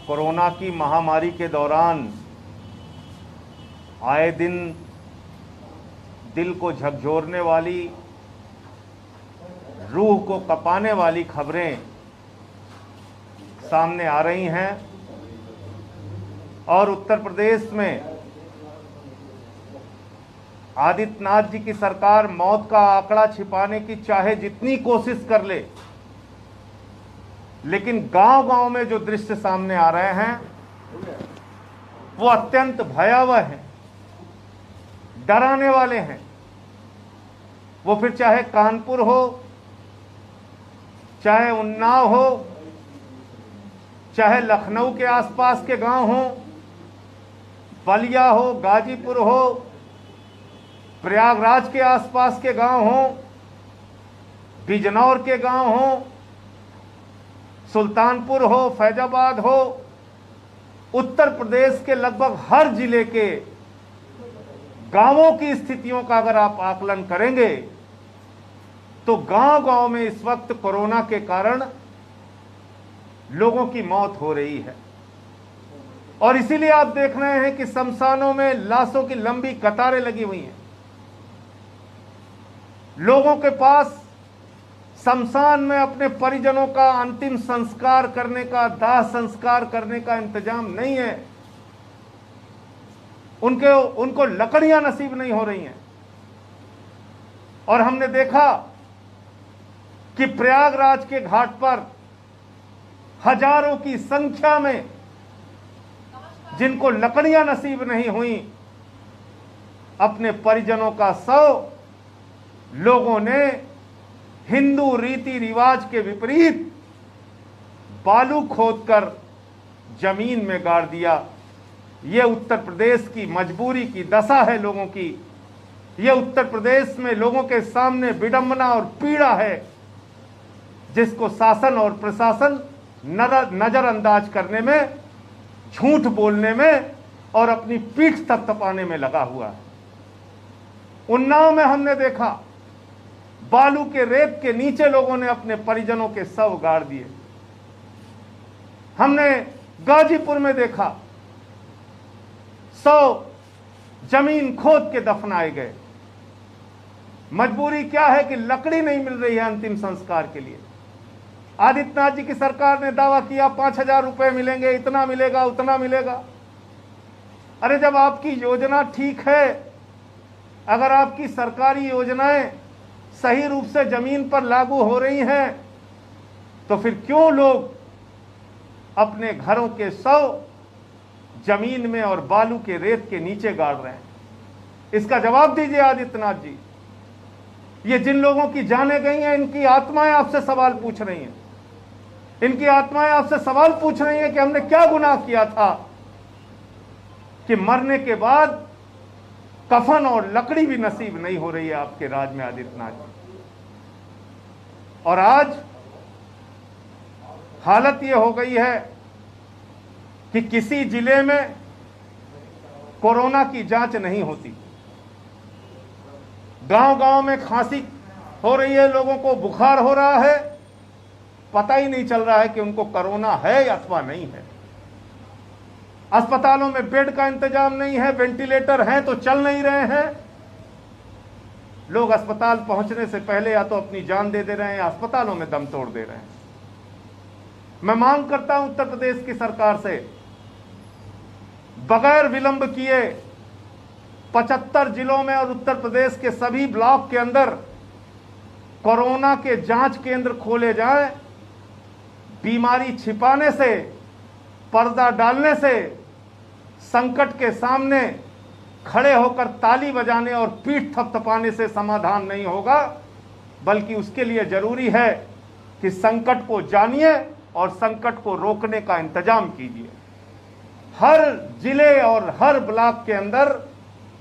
Corona की महामारी के दौरान आए दिन दिल को झकझोरने वाली, रूह को कँपाने वाली खबरें सामने आ रही हैं और उत्तर प्रदेश में आदित्यनाथ जी की सरकार मौत का आंकड़ा छिपाने की चाहे जितनी कोशिश कर ले, लेकिन गांव-गांव में जो दृश्य सामने आ रहे हैं वो अत्यंत भयावह हैं, डराने वाले हैं। वो फिर चाहे कानपुर हो, चाहे उन्नाव हो, चाहे लखनऊ के आसपास के गांव हो, बलिया हो, गाजीपुर हो, प्रयागराज के आसपास के गांव हो, बिजनौर के गांव हो, सुल्तानपुर हो, फैजाबाद हो, उत्तर प्रदेश के लगभग हर जिले के गांवों की स्थितियों का अगर आप आकलन करेंगे तो गांव-गांव में इस वक्त कोरोना के कारण लोगों की मौत हो रही है। और इसीलिए आप देख रहे हैं कि शमशानों में लाशों की लंबी कतारें लगी हुई हैं। लोगों के पास शमशान में अपने परिजनों का अंतिम संस्कार करने का, दाह संस्कार करने का इंतजाम नहीं है। उनको लकड़ियां नसीब नहीं हो रही हैं। और हमने देखा कि प्रयागराज के घाट पर हजारों की संख्या में जिनको लकड़ियां नसीब नहीं हुई, अपने परिजनों का शव लोगों ने हिंदू रीति रिवाज के विपरीत बालू खोदकर जमीन में गाड़ दिया। यह उत्तर प्रदेश की मजबूरी की दशा है लोगों की। यह उत्तर प्रदेश में लोगों के सामने विडंबना और पीड़ा है, जिसको शासन और प्रशासन नजरअंदाज करने में, झूठ बोलने में और अपनी पीठ थपथपाने में लगा हुआ है। उन्नाव में हमने देखा बालू के रेत के नीचे लोगों ने अपने परिजनों के शव गाड़ दिए। हमने गाजीपुर में देखा 100 जमीन खोद के दफनाए गए। मजबूरी क्या है कि लकड़ी नहीं मिल रही है अंतिम संस्कार के लिए। आदित्यनाथ जी की सरकार ने दावा किया 5,000 रुपए मिलेंगे, इतना मिलेगा, उतना मिलेगा। अरे जब आपकी योजना ठीक है, अगर आपकी सरकारी योजनाएं सही रूप से जमीन पर लागू हो रही हैं, तो फिर क्यों लोग अपने घरों के शव जमीन में और बालू के रेत के नीचे गाड़ रहे हैं? इसका जवाब दीजिए आदित्यनाथ जी। ये जिन लोगों की जानें गई हैं, इनकी आत्माएं आपसे सवाल पूछ रही हैं। इनकी आत्माएं आपसे सवाल पूछ रही हैं कि हमने क्या गुनाह किया था कि मरने के बाद कफन और लकड़ी भी नसीब नहीं हो रही है आपके राज में आदित्यनाथ जी। और आज हालत यह हो गई है कि किसी जिले में कोरोना की जांच नहीं होती। गांव-गांव में खांसी हो रही है, लोगों को बुखार हो रहा है, पता ही नहीं चल रहा है कि उनको कोरोना है अथवा नहीं है। अस्पतालों में बेड का इंतजाम नहीं है, वेंटिलेटर हैं तो चल नहीं रहे हैं। लोग अस्पताल पहुंचने से पहले या तो अपनी जान दे रहे हैं या अस्पतालों में दम तोड़ दे रहे हैं। मैं मांग करता हूं उत्तर प्रदेश की सरकार से, बगैर विलंब किए 75 जिलों में और उत्तर प्रदेश के सभी ब्लॉक के अंदर कोरोना के जांच केंद्र खोले जाएं। बीमारी छिपाने से, पर्दा डालने से, संकट के सामने खड़े होकर ताली बजाने और पीठ थपथपाने से समाधान नहीं होगा, बल्कि उसके लिए जरूरी है कि संकट को जानिए और संकट को रोकने का इंतजाम कीजिए। हर जिले और हर ब्लॉक के अंदर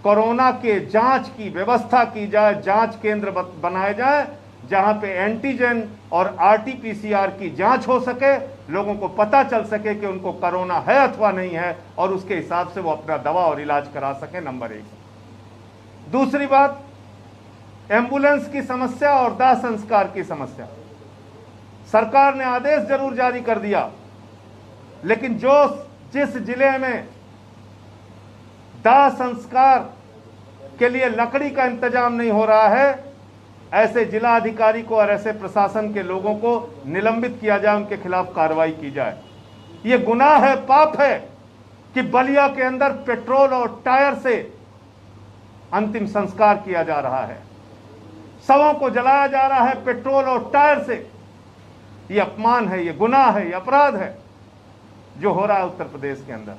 कोरोना के जांच की व्यवस्था की जाए, जांच केंद्र बनाए जाए जहां पे एंटीजन और आरटी-पीसीआर की जांच हो सके, लोगों को पता चल सके कि उनको कोरोना है अथवा नहीं है और उसके हिसाब से वो अपना दवा और इलाज करा सके। नंबर 1। दूसरी बात, एम्बुलेंस की समस्या और दाह संस्कार की समस्या। सरकार ने आदेश जरूर जारी कर दिया लेकिन जिस जिले में दाह संस्कार के लिए लकड़ी का इंतजाम नहीं हो रहा है, ऐसे जिला अधिकारी को और ऐसे प्रशासन के लोगों को निलंबित किया जाए, उनके खिलाफ कार्रवाई की जाए। ये गुनाह है, पाप है कि बलिया के अंदर पेट्रोल और टायर से अंतिम संस्कार किया जा रहा है, शवों को जलाया जा रहा है पेट्रोल और टायर से। ये अपमान है, ये गुनाह है, ये अपराध है जो हो रहा है उत्तर प्रदेश के अंदर।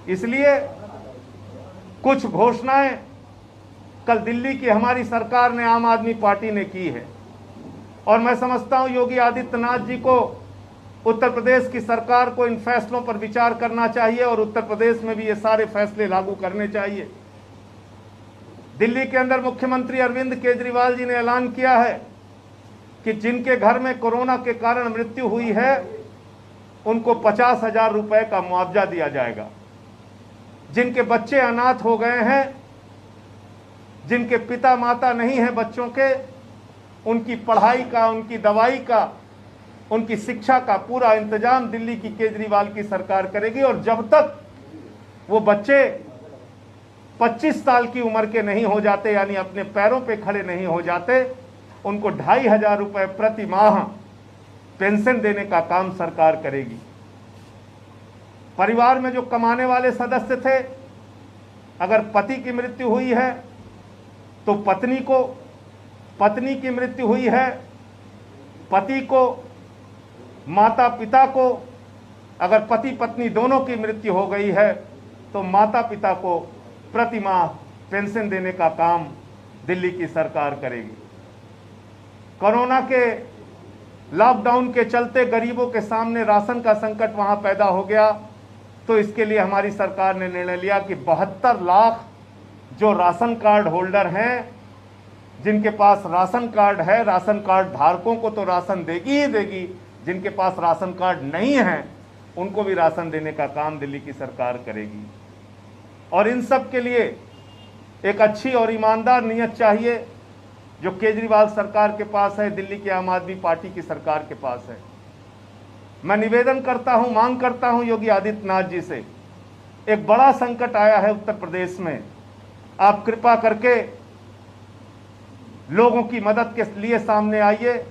इसलिए कुछ घोषणाएं कल दिल्ली की हमारी सरकार ने, आम आदमी पार्टी ने की है, और मैं समझता हूं योगी आदित्यनाथ जी को, उत्तर प्रदेश की सरकार को इन फैसलों पर विचार करना चाहिए और उत्तर प्रदेश में भी ये सारे फैसले लागू करने चाहिए। दिल्ली के अंदर मुख्यमंत्री अरविंद केजरीवाल जी ने ऐलान किया है कि जिनके घर में कोरोना के कारण मृत्यु हुई है उनको 50,000 रुपए का मुआवजा दिया जाएगा। जिनके बच्चे अनाथ हो गए हैं, जिनके पिता माता नहीं हैं बच्चों के, उनकी पढ़ाई का, उनकी दवाई का, उनकी शिक्षा का पूरा इंतजाम दिल्ली की केजरीवाल की सरकार करेगी। और जब तक वो बच्चे 25 साल की उम्र के नहीं हो जाते, यानी अपने पैरों पे खड़े नहीं हो जाते, उनको 2,500 रुपए प्रति माह पेंशन देने का काम सरकार करेगी। परिवार में जो कमाने वाले सदस्य थे, अगर पति की मृत्यु हुई है तो पत्नी की मृत्यु हुई है, पति को, माता पिता को, अगर पति पत्नी दोनों की मृत्यु हो गई है तो माता पिता को प्रति माह पेंशन देने का काम दिल्ली की सरकार करेगी। कोरोना के लॉकडाउन के चलते गरीबों के सामने राशन का संकट वहां पैदा हो गया, तो इसके लिए हमारी सरकार ने निर्णय लिया कि 72 लाख जो राशन कार्ड होल्डर हैं, जिनके पास राशन कार्ड है, राशन कार्ड धारकों को तो राशन देगी ही देगी, जिनके पास राशन कार्ड नहीं है उनको भी राशन देने का काम दिल्ली की सरकार करेगी। और इन सब के लिए एक अच्छी और ईमानदार नीयत चाहिए जो केजरीवाल सरकार के पास है, दिल्ली की आम आदमी पार्टी की सरकार के पास है। मैं निवेदन करता हूं, मांग करता हूं योगी आदित्यनाथ जी से, एक बड़ा संकट आया है उत्तर प्रदेश में, आप कृपा करके लोगों की मदद के लिए सामने आइए।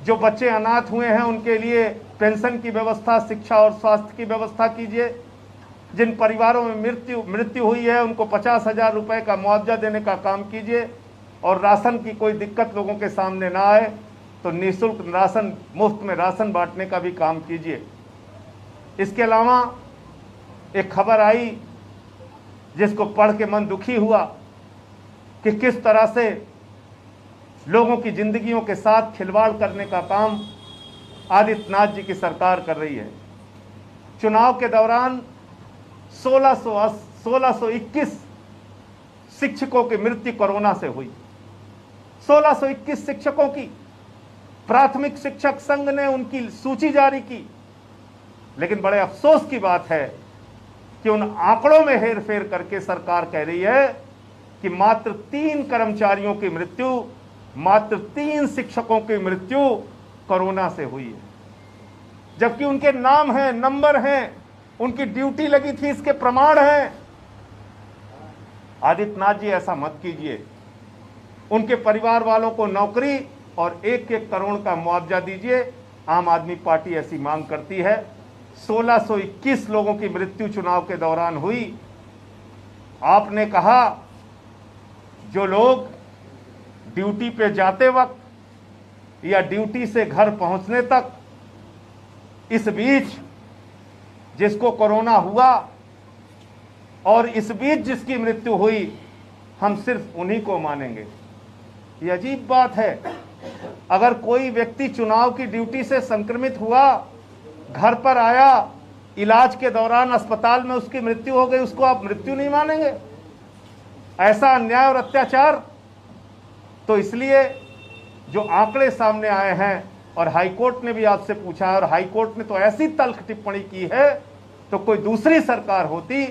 जो बच्चे अनाथ हुए हैं उनके लिए पेंशन की व्यवस्था, शिक्षा और स्वास्थ्य की व्यवस्था कीजिए। जिन परिवारों में मृत्यु हुई है उनको 50,000 रुपए का मुआवजा देने का काम कीजिए। और राशन की कोई दिक्कत लोगों के सामने ना आए तो निःशुल्क राशन, मुफ्त में राशन बांटने का भी काम कीजिए। इसके अलावा एक खबर आई जिसको पढ़ के मन दुखी हुआ कि किस तरह से लोगों की जिंदगियों के साथ खिलवाड़ करने का काम आदित्यनाथ जी की सरकार कर रही है। चुनाव के दौरान 1621 शिक्षकों की मृत्यु कोरोना से हुई। 1621 शिक्षकों की। प्राथमिक शिक्षक संघ ने उनकी सूची जारी की, लेकिन बड़े अफसोस की बात है कि उन आंकड़ों में हेरफेर करके सरकार कह रही है कि मात्र 3 कर्मचारियों की मृत्यु, मात्र 3 शिक्षकों की मृत्यु कोरोना से हुई है, जबकि उनके नाम हैं, नंबर हैं, उनकी ड्यूटी लगी थी, इसके प्रमाण हैं। आदित्यनाथ जी ऐसा मत कीजिए। उनके परिवार वालों को नौकरी और 1-1 करोड़ का मुआवजा दीजिए। आम आदमी पार्टी ऐसी मांग करती है। 1621 लोगों की मृत्यु चुनाव के दौरान हुई। आपने कहा जो लोग ड्यूटी पे जाते वक्त या ड्यूटी से घर पहुंचने तक, इस बीच जिसको कोरोना हुआ और इस बीच जिसकी मृत्यु हुई, हम सिर्फ उन्हीं को मानेंगे। ये अजीब बात है। अगर कोई व्यक्ति चुनाव की ड्यूटी से संक्रमित हुआ, घर पर आया, इलाज के दौरान अस्पताल में उसकी मृत्यु हो गई, उसको आप मृत्यु नहीं मानेंगे? ऐसा अन्याय और अत्याचार। तो इसलिए जो आंकड़े सामने आए हैं, और हाईकोर्ट ने भी आपसे पूछा है, और हाईकोर्ट ने तो ऐसी तल्ख टिप्पणी की है, तो कोई दूसरी सरकार होती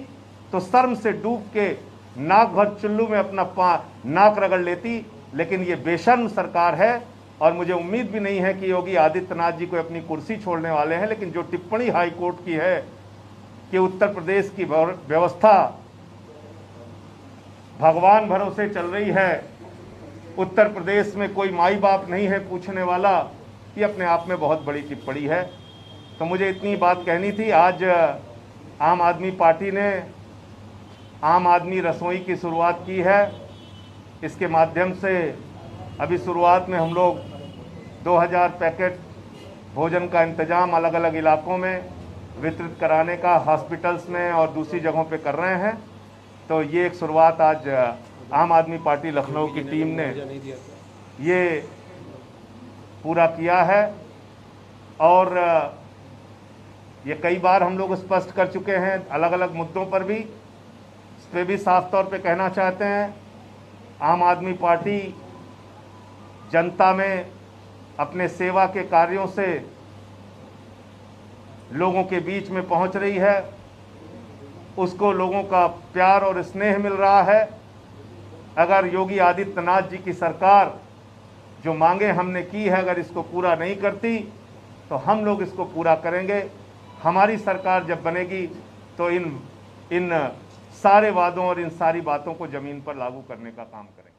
तो शर्म से डूब के नाक भर चुल्लू में अपना नाक रगड़ लेती। लेकिन ये बेशर्म सरकार है और मुझे उम्मीद भी नहीं है कि योगी आदित्यनाथ जी को अपनी कुर्सी छोड़ने वाले हैं। लेकिन जो टिप्पणी हाई कोर्ट की है कि उत्तर प्रदेश की व्यवस्था भगवान भरोसे चल रही है, उत्तर प्रदेश में कोई माई बाप नहीं है पूछने वाला, ये अपने आप में बहुत बड़ी टिप्पणी है। तो मुझे इतनी बात कहनी थी। आज आम आदमी पार्टी ने आम आदमी रसोई की शुरुआत की है। इसके माध्यम से अभी शुरुआत में हम लोग 2000 पैकेट भोजन का इंतज़ाम अलग अलग इलाकों में वितरित कराने का हॉस्पिटल्स में और दूसरी जगहों पे कर रहे हैं। तो ये एक शुरुआत आज आम आदमी पार्टी लखनऊ की टीम ने ये पूरा किया है। और ये कई बार हम लोग स्पष्ट कर चुके हैं अलग अलग मुद्दों पर भी। इस पर भी साफ तौर पे कहना चाहते हैं, आम आदमी पार्टी जनता में अपने सेवा के कार्यों से लोगों के बीच में पहुंच रही है, उसको लोगों का प्यार और स्नेह मिल रहा है। अगर योगी आदित्यनाथ जी की सरकार जो मांगे हमने की है, अगर इसको पूरा नहीं करती तो हम लोग इसको पूरा करेंगे। हमारी सरकार जब बनेगी तो इन सारे वादों और इन सारी बातों को ज़मीन पर लागू करने का काम करेंगे।